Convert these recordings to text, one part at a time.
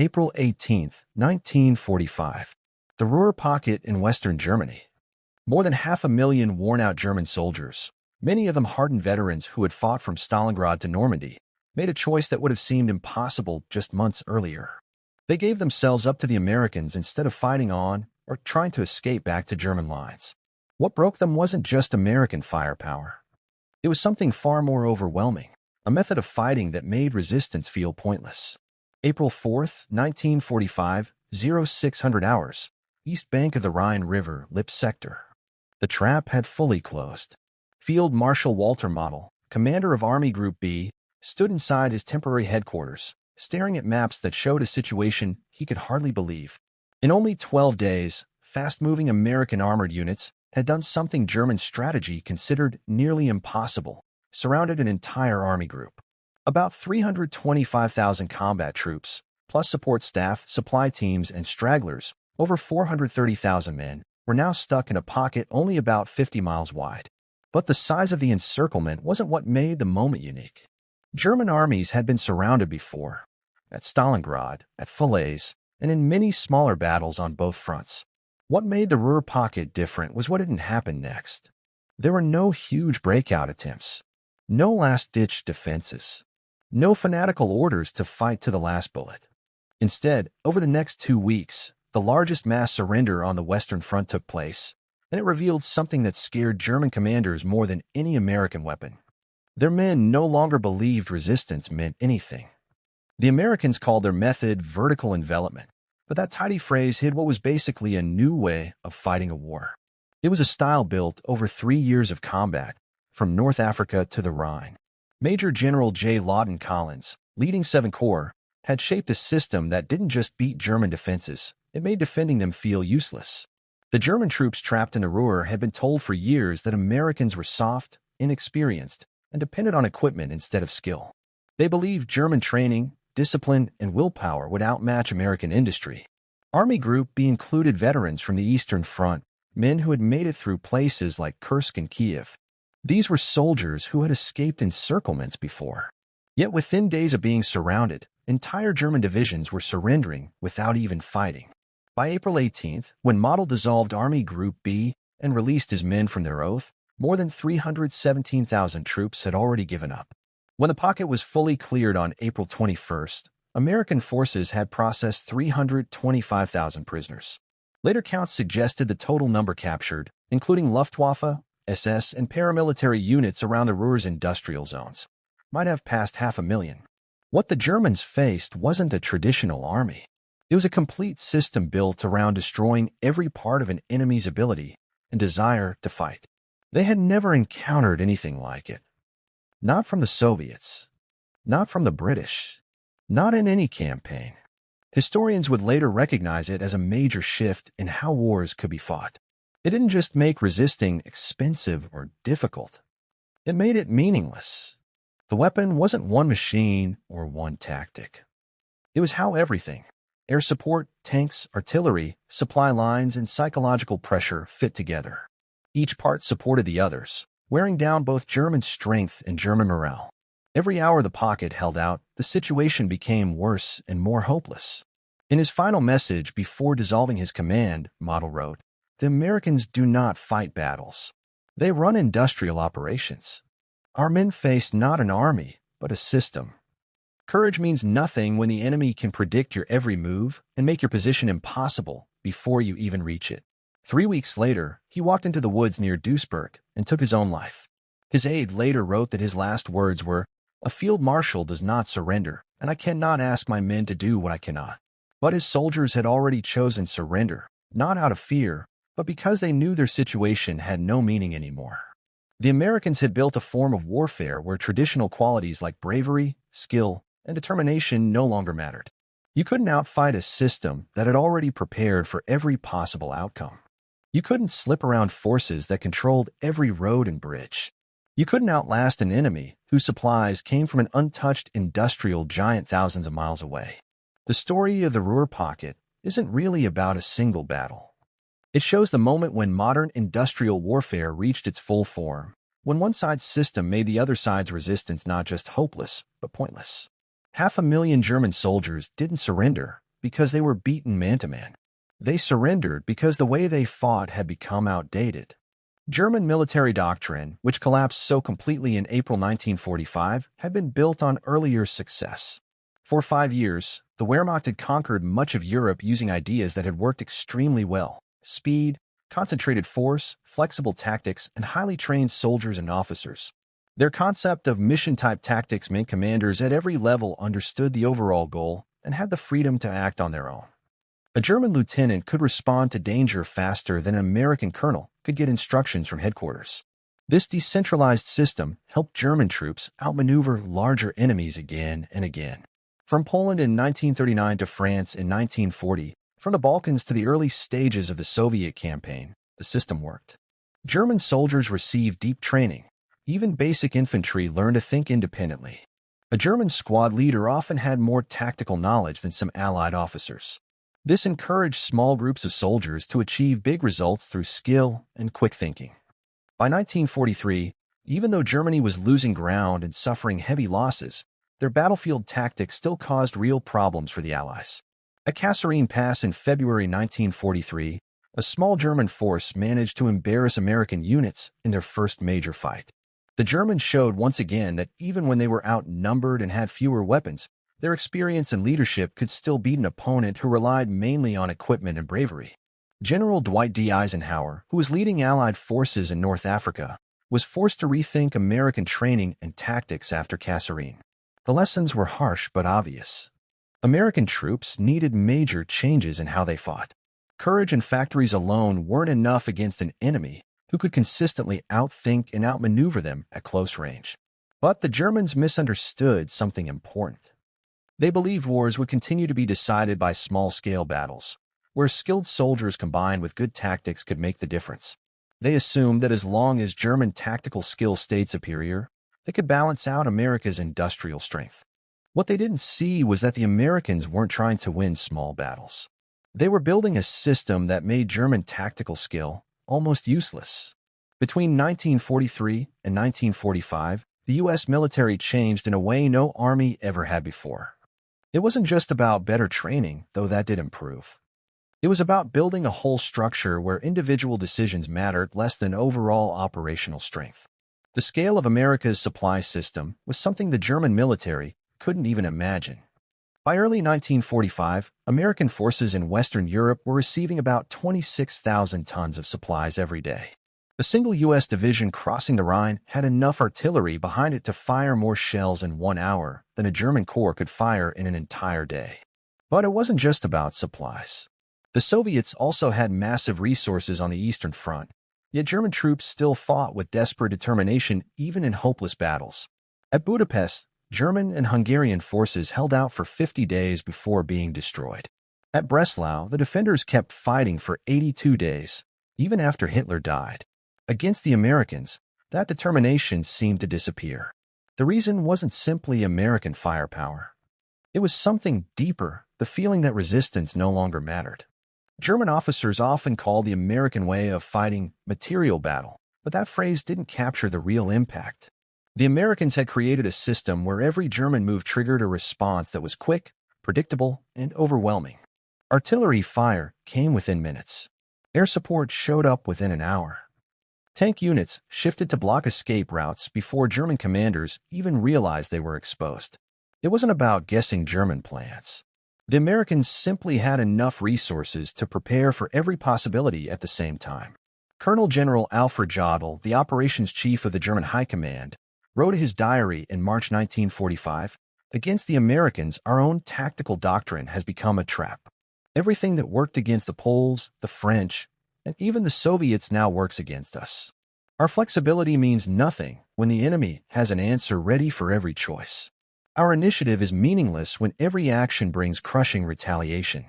April 18, 1945. The Ruhr Pocket in western Germany. More than 500,000 worn-out German soldiers, many of them hardened veterans who had fought from Stalingrad to Normandy, made a choice that would have seemed impossible just months earlier. They gave themselves up to the Americans instead of fighting on or trying to escape back to German lines. What broke them wasn't just American firepower. It was something far more overwhelming, a method of fighting that made resistance feel pointless. April 4th, 1945, 0600 hours, east bank of the Rhine River, Lippe sector. The trap had fully closed. Field Marshal Walter Model, commander of Army Group B, stood inside his temporary headquarters, staring at maps that showed a situation he could hardly believe. In only 12 days, fast-moving American armored units had done something German strategy considered nearly impossible, surrounded an entire army group. About 325,000 combat troops, plus support staff, supply teams, and stragglers, over 430,000 men, were now stuck in a pocket only about 50 miles wide. But the size of the encirclement wasn't what made the moment unique. German armies had been surrounded before, at Stalingrad, at Falaise, and in many smaller battles on both fronts. What made the Ruhr Pocket different was what didn't happen next. There were no huge breakout attempts, no last-ditch defenses, no fanatical orders to fight to the last bullet. Instead, over the next 2 weeks, the largest mass surrender on the Western Front took place, and it revealed something that scared German commanders more than any American weapon. Their men no longer believed resistance meant anything. The Americans called their method vertical envelopment, but that tidy phrase hid what was basically a new way of fighting a war. It was a style built over 3 years of combat, from North Africa to the Rhine. Major General J. Lawton Collins, leading 7th Corps, had shaped a system that didn't just beat German defenses, it made defending them feel useless. The German troops trapped in the Ruhr had been told for years that Americans were soft, inexperienced, and depended on equipment instead of skill. They believed German training, discipline, and willpower would outmatch American industry. Army Group B included veterans from the Eastern Front, men who had made it through places like Kursk and Kiev. These were soldiers who had escaped encirclements before. Yet within days of being surrounded, entire German divisions were surrendering without even fighting. By April 18th, when Model dissolved Army Group B and released his men from their oath, more than 317,000 troops had already given up. When the pocket was fully cleared on April 21st, American forces had processed 325,000 prisoners. Later counts suggested the total number captured, including Luftwaffe, SS, and paramilitary units around the Ruhr's industrial zones, might have passed 500,000. What the Germans faced wasn't a traditional army. It was a complete system built around destroying every part of an enemy's ability and desire to fight. They had never encountered anything like it. Not from the Soviets, not from the British, not in any campaign. Historians would later recognize it as a major shift in how wars could be fought. It didn't just make resisting expensive or difficult. It made it meaningless. The weapon wasn't one machine or one tactic. It was how everything, air support, tanks, artillery, supply lines, and psychological pressure fit together. Each part supported the others, wearing down both German strength and German morale. Every hour the pocket held out, the situation became worse and more hopeless. In his final message before dissolving his command, Model wrote, "The Americans do not fight battles. They run industrial operations. Our men face not an army, but a system. Courage means nothing when the enemy can predict your every move and make your position impossible before you even reach it." 3 weeks later, he walked into the woods near Duisburg and took his own life. His aide later wrote that his last words were, "A field marshal does not surrender, and I cannot ask my men to do what I cannot." But his soldiers had already chosen surrender, not out of fear, but because they knew their situation had no meaning anymore. The Americans had built a form of warfare where traditional qualities like bravery, skill, and determination no longer mattered. You couldn't outfight a system that had already prepared for every possible outcome. You couldn't slip around forces that controlled every road and bridge. You couldn't outlast an enemy whose supplies came from an untouched industrial giant thousands of miles away. The story of the Ruhr Pocket isn't really about a single battle. It shows the moment when modern industrial warfare reached its full form, when one side's system made the other side's resistance not just hopeless, but pointless. 500,000 German soldiers didn't surrender, because they were beaten man-to-man. They surrendered because the way they fought had become outdated. German military doctrine, which collapsed so completely in April 1945, had been built on earlier success. For 5 years, the Wehrmacht had conquered much of Europe using ideas that had worked extremely well: speed, concentrated force, flexible tactics, and highly trained soldiers and officers. Their concept of mission-type tactics meant commanders at every level understood the overall goal and had the freedom to act on their own. A German lieutenant could respond to danger faster than an American colonel could get instructions from headquarters. This decentralized system helped German troops outmaneuver larger enemies again and again. From Poland in 1939 to France in 1940, from the Balkans to the early stages of the Soviet campaign, the system worked. German soldiers received deep training. Even basic infantry learned to think independently. A German squad leader often had more tactical knowledge than some Allied officers. This encouraged small groups of soldiers to achieve big results through skill and quick thinking. By 1943, even though Germany was losing ground and suffering heavy losses, their battlefield tactics still caused real problems for the Allies. At Kasserine Pass in February 1943, a small German force managed to embarrass American units in their first major fight. The Germans showed once again that even when they were outnumbered and had fewer weapons, their experience and leadership could still beat an opponent who relied mainly on equipment and bravery. General Dwight D. Eisenhower, who was leading Allied forces in North Africa, was forced to rethink American training and tactics after Kasserine. The lessons were harsh but obvious. American troops needed major changes in how they fought. Courage and factories alone weren't enough against an enemy who could consistently outthink and outmaneuver them at close range. But the Germans misunderstood something important. They believed wars would continue to be decided by small-scale battles, where skilled soldiers combined with good tactics could make the difference. They assumed that as long as German tactical skill stayed superior, they could balance out America's industrial strength. What they didn't see was that the Americans weren't trying to win small battles. They were building a system that made German tactical skill almost useless. Between 1943 and 1945, the U.S. military changed in a way no army ever had before. It wasn't just about better training, though that did improve. It was about building a whole structure where individual decisions mattered less than overall operational strength. The scale of America's supply system was something the German military couldn't even imagine. By early 1945, American forces in Western Europe were receiving about 26,000 tons of supplies every day. A single U.S. division crossing the Rhine had enough artillery behind it to fire more shells in 1 hour than a German corps could fire in an entire day. But it wasn't just about supplies. The Soviets also had massive resources on the Eastern Front, yet German troops still fought with desperate determination even in hopeless battles. At Budapest, German and Hungarian forces held out for 50 days before being destroyed. At Breslau, the defenders kept fighting for 82 days, even after Hitler died. Against the Americans, that determination seemed to disappear. The reason wasn't simply American firepower. It was something deeper, the feeling that resistance no longer mattered. German officers often called the American way of fighting material battle, but that phrase didn't capture the real impact. The Americans had created a system where every German move triggered a response that was quick, predictable, and overwhelming. Artillery fire came within minutes. Air support showed up within an hour. Tank units shifted to block escape routes before German commanders even realized they were exposed. It wasn't about guessing German plans. The Americans simply had enough resources to prepare for every possibility at the same time. Colonel General Alfred Jodl, the operations chief of the German High Command, wrote in his diary in March 1945, "Against the Americans, our own tactical doctrine has become a trap. Everything that worked against the Poles, the French, and even the Soviets now works against us. Our flexibility means nothing when the enemy has an answer ready for every choice. Our initiative is meaningless when every action brings crushing retaliation.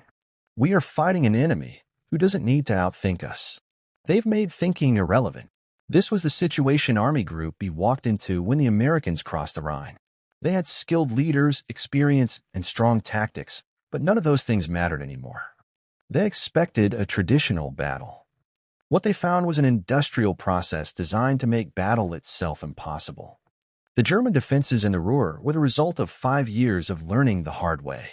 We are fighting an enemy who doesn't need to outthink us. They've made thinking irrelevant." This was the situation Army Group B walked into when the Americans crossed the Rhine. They had skilled leaders, experience, and strong tactics, but none of those things mattered anymore. They expected a traditional battle. What they found was an industrial process designed to make battle itself impossible. The German defenses in the Ruhr were the result of 5 years of learning the hard way.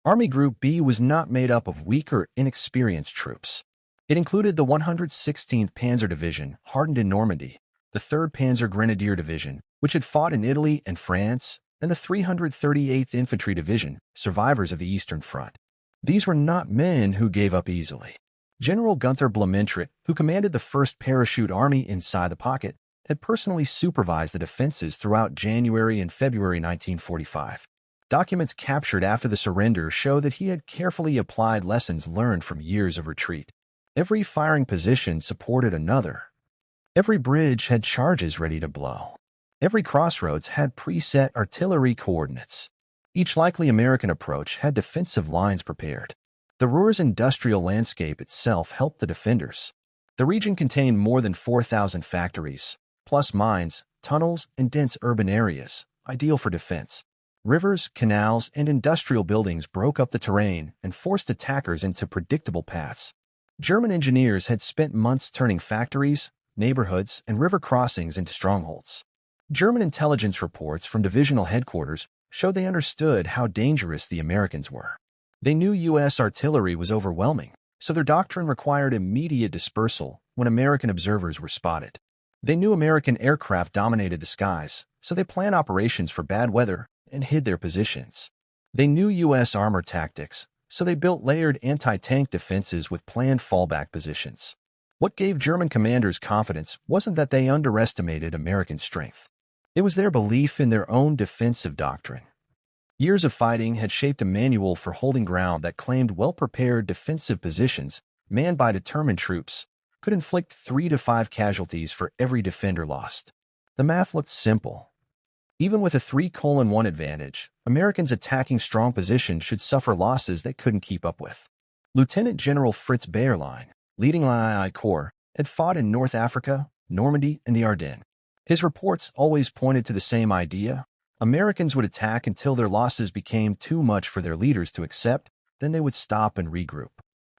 Army Group B was not made up of weak or inexperienced troops. It included the 116th Panzer Division, hardened in Normandy, the 3rd Panzer Grenadier Division, which had fought in Italy and France, and the 338th Infantry Division, survivors of the Eastern Front. These were not men who gave up easily. General Gunther Blumentritt, who commanded the 1st Parachute Army inside the pocket, had personally supervised the defenses throughout January and February 1945. Documents captured after the surrender show that he had carefully applied lessons learned from years of retreat. Every firing position supported another. Every bridge had charges ready to blow. Every crossroads had preset artillery coordinates. Each likely American approach had defensive lines prepared. The Ruhr's industrial landscape itself helped the defenders. The region contained more than 4,000 factories, plus mines, tunnels, and dense urban areas, ideal for defense. Rivers, canals, and industrial buildings broke up the terrain and forced attackers into predictable paths. German engineers had spent months turning factories, neighborhoods, and river crossings into strongholds. German intelligence reports from divisional headquarters showed they understood how dangerous the Americans were. They knew U.S. artillery was overwhelming, so their doctrine required immediate dispersal when American observers were spotted. They knew American aircraft dominated the skies, so they planned operations for bad weather and hid their positions. They knew U.S. armor tactics, so they built layered anti-tank defenses with planned fallback positions. What gave German commanders confidence wasn't that they underestimated American strength. It was their belief in their own defensive doctrine. Years of fighting had shaped a manual for holding ground that claimed well-prepared defensive positions, manned by determined troops, could inflict 3 to 5 casualties for every defender lost. The math looked simple. Even with a 3:1 advantage, Americans attacking strong positions should suffer losses they couldn't keep up with. Lieutenant General Fritz Bayerlein, leading II Corps, had fought in North Africa, Normandy, and the Ardennes. His reports always pointed to the same idea. Americans would attack until their losses became too much for their leaders to accept, then they would stop and regroup.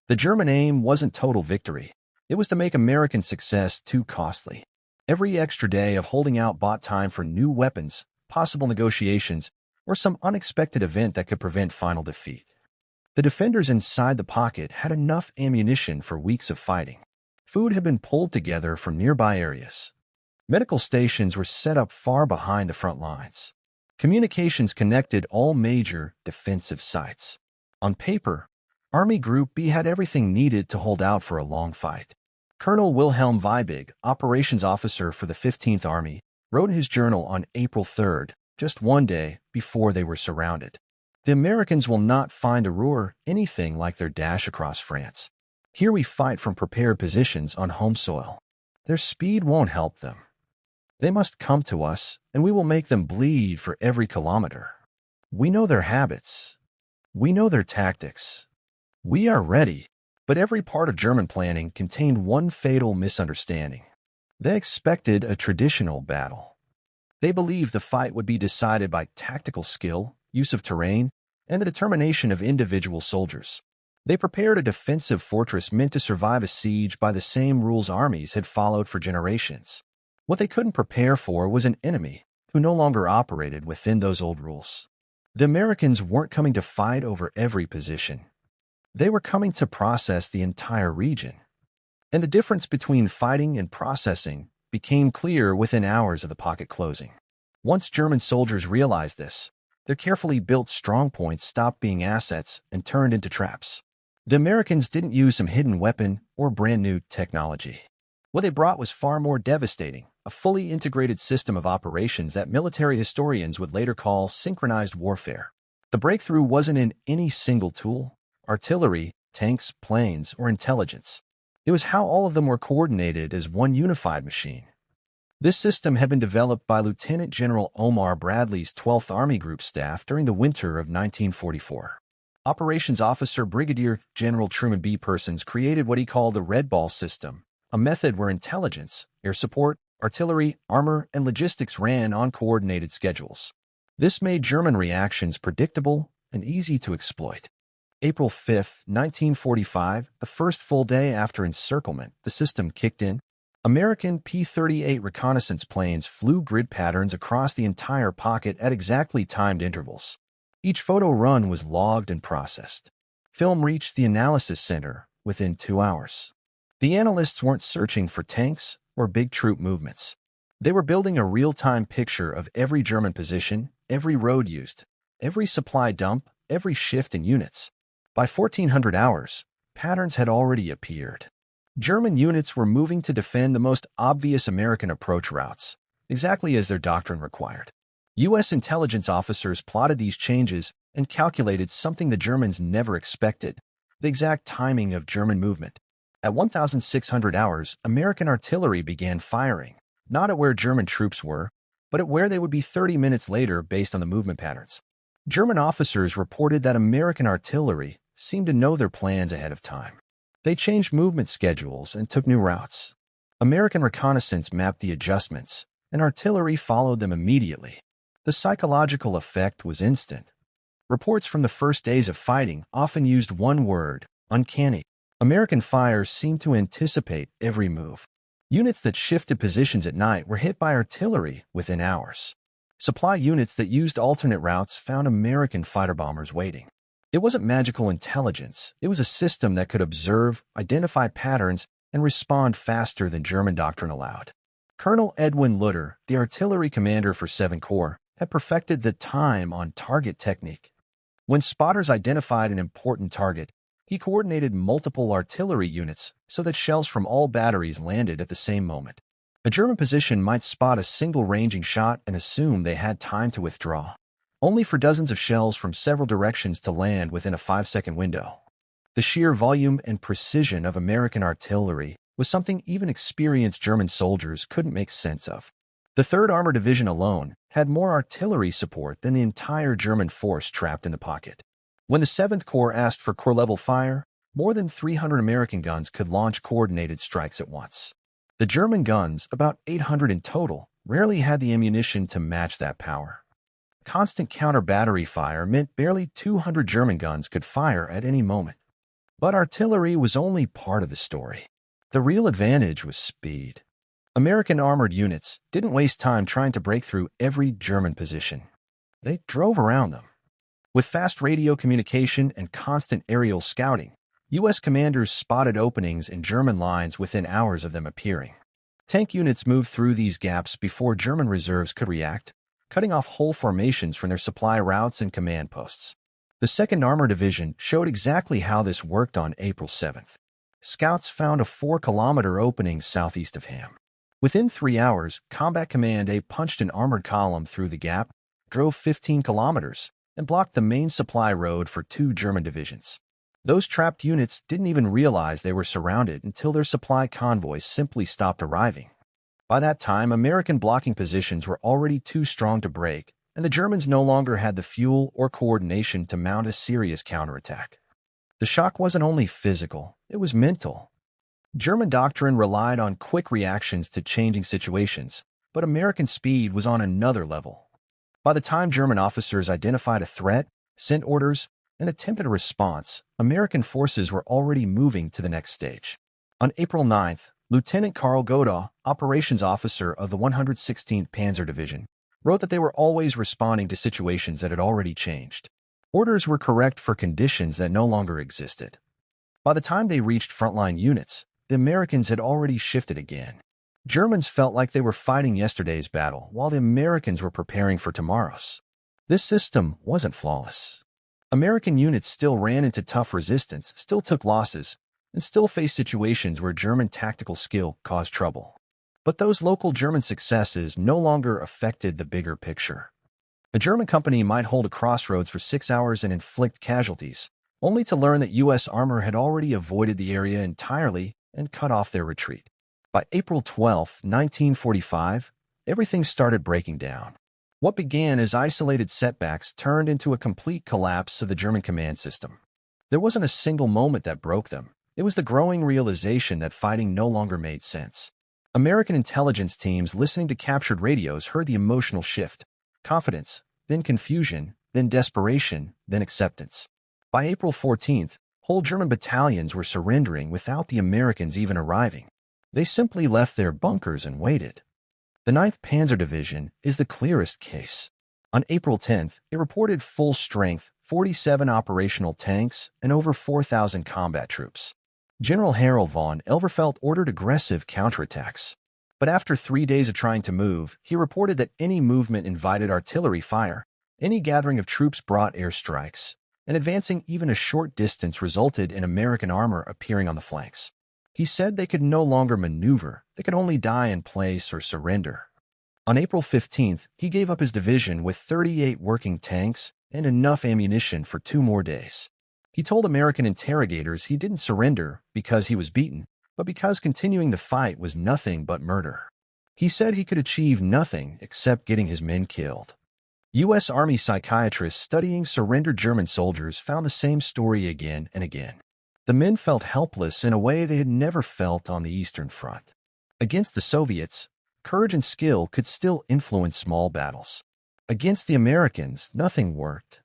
The German aim wasn't total victory. It was to make American success too costly. Every extra day of holding out bought time for new weapons, possible negotiations, or some unexpected event that could prevent final defeat. The defenders inside the pocket had enough ammunition for weeks of fighting. Food had been pulled together from nearby areas. Medical stations were set up far behind the front lines. Communications connected all major defensive sites. On paper, Army Group B had everything needed to hold out for a long fight. Colonel Wilhelm Weibig, operations officer for the 15th Army, wrote in his journal on April 3rd, just one day before they were surrounded. The Americans will not find the Ruhr anything like their dash across France. Here we fight from prepared positions on home soil. Their speed won't help them. They must come to us, and we will make them bleed for every kilometer. We know their habits. We know their tactics. We are ready. But every part of German planning contained one fatal misunderstanding. They expected a traditional battle. They believed the fight would be decided by tactical skill, use of terrain, and the determination of individual soldiers. They prepared a defensive fortress meant to survive a siege by the same rules armies had followed for generations. What they couldn't prepare for was an enemy who no longer operated within those old rules. The Americans weren't coming to fight over every position. They were coming to process the entire region. And the difference between fighting and processing became clear within hours of the pocket closing. Once German soldiers realized this, their carefully built strongpoints stopped being assets and turned into traps. The Americans didn't use some hidden weapon or brand new technology. What they brought was far more devastating, a fully integrated system of operations that military historians would later call synchronized warfare. The breakthrough wasn't in any single tool, artillery, tanks, planes, or intelligence. It was how all of them were coordinated as one unified machine. This system had been developed by Lieutenant General Omar Bradley's 12th Army Group staff during the winter of 1944. Operations Officer Brigadier General Truman B. Persons created what he called the Red Ball system, a method where intelligence, air support, artillery, armor, and logistics ran on coordinated schedules. This made German reactions predictable and easy to exploit. April 5, 1945, the first full day after encirclement, the system kicked in. American P-38 reconnaissance planes flew grid patterns across the entire pocket at exactly timed intervals. Each photo run was logged and processed. Film reached the analysis center within 2 hours. The analysts weren't searching for tanks or big troop movements. They were building a real-time picture of every German position, every road used, every supply dump, every shift in units. By 1400 hours, patterns had already appeared. German units were moving to defend the most obvious American approach routes, exactly as their doctrine required. U.S. intelligence officers plotted these changes and calculated something the Germans never expected: the exact timing of German movement. At 1,600 hours, American artillery began firing, not at where German troops were, but at where they would be 30 minutes later based on the movement patterns. German officers reported that American artillery seemed to know their plans ahead of time. They changed movement schedules and took new routes. American reconnaissance mapped the adjustments, and artillery followed them immediately. The psychological effect was instant. Reports from the first days of fighting often used one word: uncanny. American fires seemed to anticipate every move. Units that shifted positions at night were hit by artillery within hours. Supply units that used alternate routes found American fighter bombers waiting. It wasn't magical intelligence. It was a system that could observe, identify patterns, and respond faster than German doctrine allowed. Colonel Edwin Lutter, the artillery commander for 7th Corps, had perfected the time-on-target technique. When spotters identified an important target, he coordinated multiple artillery units so that shells from all batteries landed at the same moment. A German position might spot a single ranging shot and assume they had time to withdraw, only for dozens of shells from several directions to land within a 5-second window. The sheer volume and precision of American artillery was something even experienced German soldiers couldn't make sense of. The 3rd Armored Division alone had more artillery support than the entire German force trapped in the pocket. When the 7th Corps asked for corps-level fire, more than 300 American guns could launch coordinated strikes at once. The German guns, about 800 in total, rarely had the ammunition to match that power. Constant counter-battery fire meant barely 200 German guns could fire at any moment. But artillery was only part of the story. The real advantage was speed. American armored units didn't waste time trying to break through every German position. They drove around them. With fast radio communication and constant aerial scouting, U.S. commanders spotted openings in German lines within hours of them appearing. Tank units moved through these gaps before German reserves could react, cutting off whole formations from their supply routes and command posts. The 2nd Armored Division showed exactly how this worked on April 7th. Scouts found a 4-kilometer opening southeast of Ham. Within 3 hours, Combat Command A punched an armored column through the gap, drove 15 kilometers, and blocked the main supply road for 2 German divisions. Those trapped units didn't even realize they were surrounded until their supply convoys simply stopped arriving. By that time, American blocking positions were already too strong to break, and the Germans no longer had the fuel or coordination to mount a serious counterattack. The shock wasn't only physical, it was mental. German doctrine relied on quick reactions to changing situations, but American speed was on another level. By the time German officers identified a threat, sent orders, and attempted a response, American forces were already moving to the next stage. On April 9th, Lieutenant Karl Goda, operations officer of the 116th Panzer Division, wrote that they were always responding to situations that had already changed. Orders were correct for conditions that no longer existed. By the time they reached frontline units, the Americans had already shifted again. Germans felt like they were fighting yesterday's battle, while the Americans were preparing for tomorrow's. This system wasn't flawless. American units still ran into tough resistance, still took losses, and still faced situations where German tactical skill caused trouble. But those local German successes no longer affected the bigger picture. A German company might hold a crossroads for 6 hours and inflict casualties, only to learn that U.S. armor had already avoided the area entirely and cut off their retreat. By April 12, 1945, everything started breaking down. What began as isolated setbacks turned into a complete collapse of the German command system. There wasn't a single moment that broke them. It was the growing realization that fighting no longer made sense. American intelligence teams listening to captured radios heard the emotional shift: confidence, then confusion, then desperation, then acceptance. By April 14th, whole German battalions were surrendering without the Americans even arriving. They simply left their bunkers and waited. The 9th Panzer Division is the clearest case. On April 10th, it reported full-strength 47 operational tanks and over 4,000 combat troops. General Harold von Elverfeldt ordered aggressive counterattacks. But after 3 days of trying to move, he reported that any movement invited artillery fire, any gathering of troops brought airstrikes, and advancing even a short distance resulted in American armor appearing on the flanks. He said they could no longer maneuver, they could only die in place or surrender. On April 15th, he gave up his division with 38 working tanks and enough ammunition for 2 more days. He told American interrogators he didn't surrender because he was beaten, but because continuing the fight was nothing but murder. He said he could achieve nothing except getting his men killed. U.S. Army psychiatrists studying surrendered German soldiers found the same story again and again. The men felt helpless in a way they had never felt on the Eastern Front. Against the Soviets, courage and skill could still influence small battles. Against the Americans, nothing worked.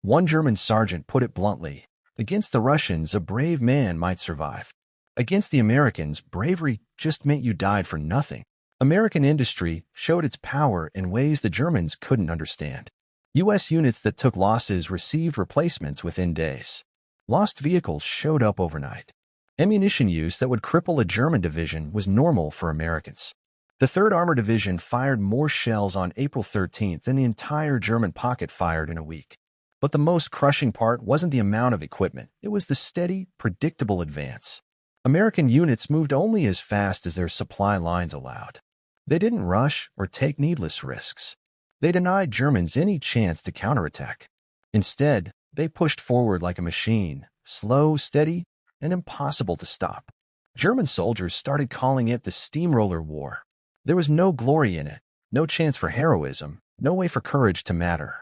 One German sergeant put it bluntly, against the Russians, a brave man might survive. Against the Americans, bravery just meant you died for nothing. American industry showed its power in ways the Germans couldn't understand. U.S. units that took losses received replacements within days. Lost vehicles showed up overnight. Ammunition use that would cripple a German division was normal for Americans. The 3rd Armored Division fired more shells on April 13th than the entire German pocket fired in a week. But the most crushing part wasn't the amount of equipment, it was the steady, predictable advance. American units moved only as fast as their supply lines allowed. They didn't rush or take needless risks. They denied Germans any chance to counterattack. Instead, they pushed forward like a machine, slow, steady, and impossible to stop. German soldiers started calling it the Steamroller War. There was no glory in it, no chance for heroism, no way for courage to matter.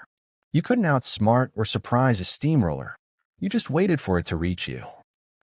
You couldn't outsmart or surprise a steamroller. You just waited for it to reach you.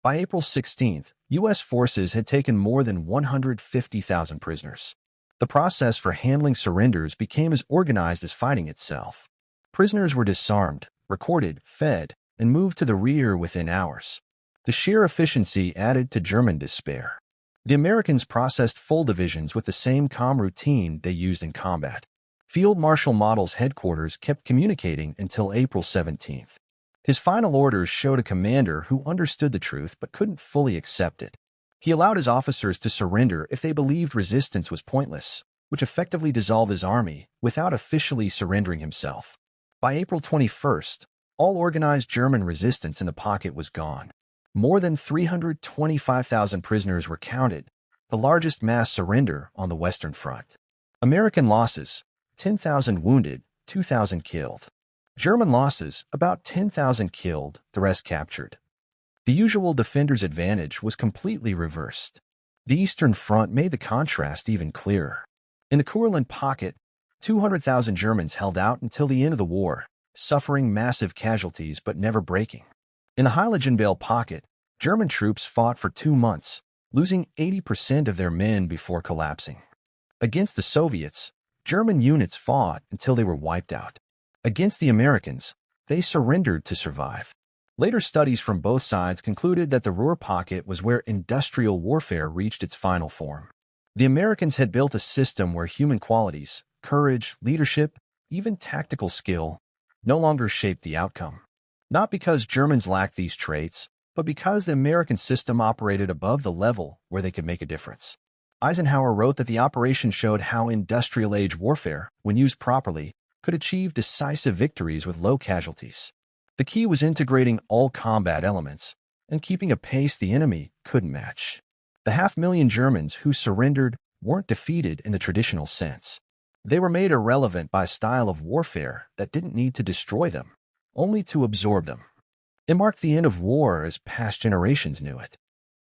By April 16th, U.S. forces had taken more than 150,000 prisoners. The process for handling surrenders became as organized as fighting itself. Prisoners were disarmed, recorded, fed, and moved to the rear within hours. The sheer efficiency added to German despair. The Americans processed full divisions with the same calm routine they used in combat. Field Marshal Model's headquarters kept communicating until April 17th. His final orders showed a commander who understood the truth but couldn't fully accept it. He allowed his officers to surrender if they believed resistance was pointless, which effectively dissolved his army without officially surrendering himself. By April 21st, all organized German resistance in the pocket was gone. More than 325,000 prisoners were counted, the largest mass surrender on the Western Front. American losses: 10,000 wounded, 2,000 killed. German losses: about 10,000 killed, the rest captured. The usual defender's advantage was completely reversed. The Eastern Front made the contrast even clearer. In the Courland pocket, 200,000 Germans held out until the end of the war, suffering massive casualties but never breaking. In the Heiligendahl pocket, German troops fought for 2 months, losing 80% of their men before collapsing. Against the Soviets, German units fought until they were wiped out. Against the Americans, they surrendered to survive. Later studies from both sides concluded that the Ruhr Pocket was where industrial warfare reached its final form. The Americans had built a system where human qualities, courage, leadership, even tactical skill, no longer shaped the outcome. Not because Germans lacked these traits, but because the American system operated above the level where they could make a difference. Eisenhower wrote that the operation showed how industrial-age warfare, when used properly, could achieve decisive victories with low casualties. The key was integrating all combat elements and keeping a pace the enemy couldn't match. The 500,000 Germans who surrendered weren't defeated in the traditional sense. They were made irrelevant by a style of warfare that didn't need to destroy them, only to absorb them. It marked the end of war as past generations knew it.